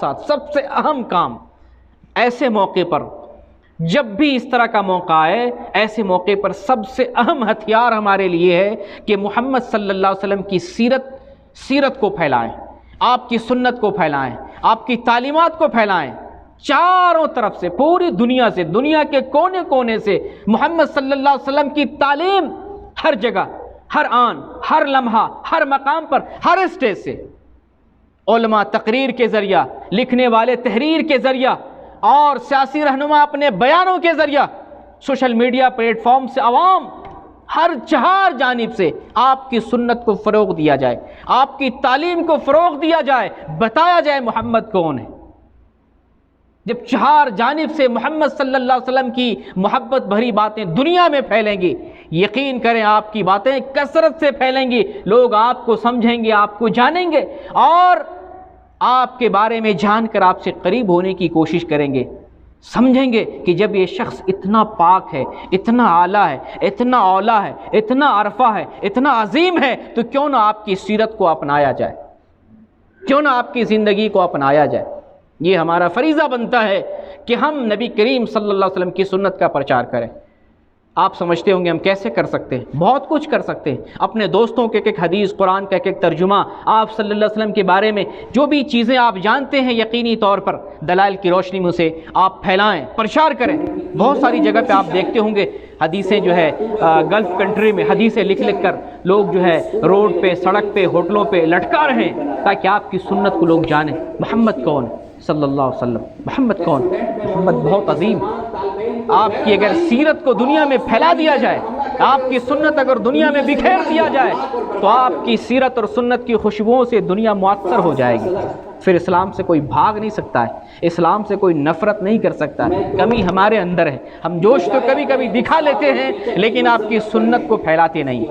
ساتھ ساتھ سب سے اہم کام ایسے موقع پر، جب بھی اس طرح کا موقع آئے، ایسے موقع پر سب سے اہم ہتھیار ہمارے لیے ہے کہ محمد صلی اللہ علیہ وسلم کی سیرت کو پھیلائیں، آپ کی سنت کو پھیلائیں، آپ کی تعلیمات کو پھیلائیں، چاروں طرف سے، پوری دنیا سے، دنیا کے کونے کونے سے محمد صلی اللہ علیہ وسلم کی تعلیم ہر جگہ، ہر آن، ہر لمحہ، ہر مقام پر، ہر اسٹیج سے، علماء تقریر کے ذریعہ، لکھنے والے تحریر کے ذریعہ، اور سیاسی رہنما اپنے بیانوں کے ذریعہ، سوشل میڈیا پلیٹ فارم سے، عوام، ہر چہار جانب سے آپ کی سنت کو فروغ دیا جائے، آپ کی تعلیم کو فروغ دیا جائے، بتایا جائے محمد کون ہے۔ جب چہار جانب سے محمد صلی اللہ علیہ وسلم کی محبت بھری باتیں دنیا میں پھیلیں گی، یقین کریں آپ کی باتیں کثرت سے پھیلیں گی، لوگ آپ کو سمجھیں گے، آپ کو جانیں گے، اور آپ کے بارے میں جان کر آپ سے قریب ہونے کی کوشش کریں گے، سمجھیں گے کہ جب یہ شخص اتنا پاک ہے، اتنا اعلیٰ ہے، اتنا اولیٰ ہے، اتنا عرفہ ہے، اتنا عظیم ہے، تو کیوں نہ آپ کی سیرت کو اپنایا جائے، کیوں نہ آپ کی زندگی کو اپنایا جائے۔ یہ ہمارا فریضہ بنتا ہے کہ ہم نبی کریم صلی اللہ علیہ وسلم کی سنت کا پرچار کریں۔ آپ سمجھتے ہوں گے ہم کیسے کر سکتے ہیں؟ بہت کچھ کر سکتے ہیں، اپنے دوستوں کے ایک حدیث، قرآن کا ایک ترجمہ، آپ صلی اللہ علیہ وسلم کے بارے میں جو بھی چیزیں آپ جانتے ہیں یقینی طور پر دلائل کی روشنی میں سے آپ پھیلائیں، پرچار کریں۔ بہت ساری جگہ پہ آپ دیکھتے ہوں گے حدیثیں جو ہے گلف کنٹری میں حدیثیں لکھ کر لوگ جو ہے روڈ پہ، سڑک پہ، ہوٹلوں پہ لٹکا رہے ہیں تاکہ آپ کی سنت کو لوگ جانیں، محمد کون ہے صلی اللہ علیہ وسلم، محمد کون؟ محمد بہت عظیم۔ آپ کی اگر سیرت کو دنیا میں پھیلا دیا جائے، آپ کی سنت اگر دنیا میں بکھیر دیا جائے، تو آپ کی سیرت اور سنت کی خوشبوؤں سے دنیا مؤثر ہو جائے گی۔ پھر اسلام سے کوئی بھاگ نہیں سکتا ہے، اسلام سے کوئی نفرت نہیں کر سکتا ہے۔ کمی ہمارے اندر ہے، ہم جوش تو کبھی کبھی دکھا لیتے ہیں لیکن آپ کی سنت کو پھیلاتے نہیں،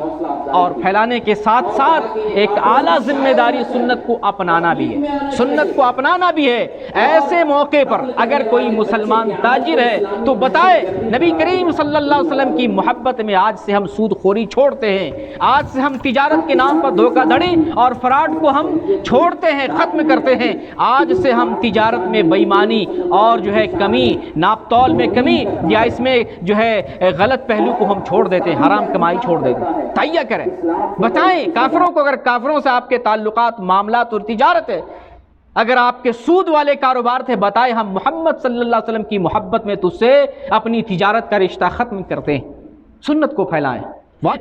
اور پھیلانے کے ساتھ ساتھ ایک اعلیٰ ذمہ داری سنت کو اپنانا بھی ہے، سنت کو اپنانا بھی ہے۔ ایسے موقع پر اگر کوئی مسلمان تاجر ہے تو بتائے نبی کریم صلی اللہ علیہ وسلم کی محبت میں آج سے ہم سود خوری چھوڑتے ہیں، آج سے ہم تجارت کے نام پر دھوکہ دھڑی اور فراڈ کو ہم چھوڑتے ہیں، ختم کرتے ہیں، آج سے ہم تجارت میں بے ایمانی اور جو ہے کمی، ناپ تول میں کمی یا اس میں جو ہے غلط پہلو کو ہم چھوڑ دیتے ہیں، حرام کمائی چھوڑ دیتے ہیں۔ تہیہ کریں، بتائیں کافروں کو، اگر کافروں سے آپ کے تعلقات، معاملات اور تجارت ہے، اگر آپ کے سود والے کاروبار تھے، بتائیں ہم محمد صلی اللہ علیہ وسلم کی محبت میں تجھ سے اپنی تجارت کا رشتہ ختم کرتے ہیں، سنت کو پھیلائیں۔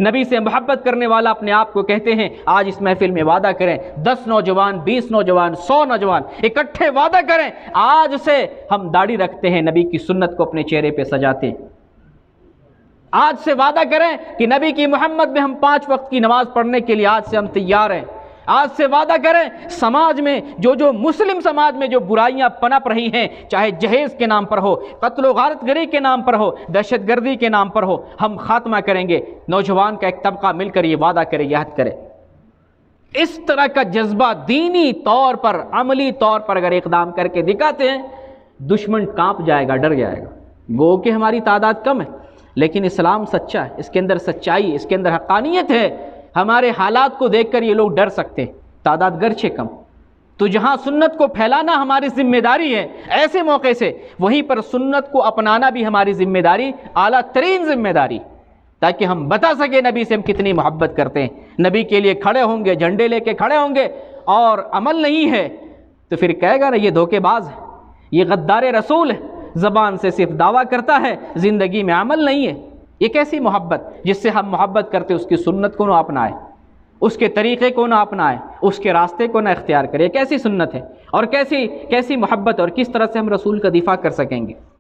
نبی سے محبت کرنے والا اپنے آپ کو کہتے ہیں، آج اس محفل میں وعدہ کریں، 10 نوجوان، 20 نوجوان، 100 نوجوان اکٹھے وعدہ کریں، آج سے ہم داڑھی رکھتے ہیں، نبی کی سنت کو اپنے چہرے پہ سجاتے ہیں۔ آج سے وعدہ کریں کہ نبی کی محمد میں ہم 5 وقت کی نماز پڑھنے کے لیے آج سے ہم تیار ہیں۔ آج سے وعدہ کریں سماج میں جو مسلم سماج میں جو برائیاں پنپ رہی ہیں، چاہے جہیز کے نام پر ہو، قتل و غارت گری کے نام پر ہو، دہشت گردی کے نام پر ہو، ہم خاتمہ کریں گے۔ نوجوان کا ایک طبقہ مل کر یہ وعدہ کرے، یہ عہد کرے۔ اس طرح کا جذبہ دینی طور پر، عملی طور پر اگر اقدام کر کے دکھاتے ہیں، دشمن کانپ جائے گا، ڈر جائے گا۔ گو کہ ہماری تعداد کم ہے لیکن اسلام سچا ہے، اس کے اندر سچائی، اس کے اندر حقانیت ہے۔ ہمارے حالات کو دیکھ کر یہ لوگ ڈر سکتے ہیں، تعداد گرچہ کم، تو جہاں سنت کو پھیلانا ہماری ذمہ داری ہے، ایسے موقع سے وہیں پر سنت کو اپنانا بھی ہماری ذمہ داری، اعلیٰ ترین ذمہ داری، تاکہ ہم بتا سکیں نبی سے ہم کتنی محبت کرتے ہیں۔ نبی کے لیے کھڑے ہوں گے، جھنڈے لے کے کھڑے ہوں گے، اور عمل نہیں ہے تو پھر کہے گا نا یہ دھوکے باز ہے، یہ غدار رسول ہے، زبان سے صرف دعویٰ کرتا ہے، زندگی میں عمل نہیں ہے۔ یہ کیسی محبت؟ جس سے ہم محبت کرتے اس کی سنت کو نہ اپنائے، اس کے طریقے کو نہ اپنائے، اس کے راستے کو نہ اختیار کرے، کیسی سنت ہے اور کیسی محبت، اور کس طرح سے ہم رسول کا دفاع کر سکیں گے؟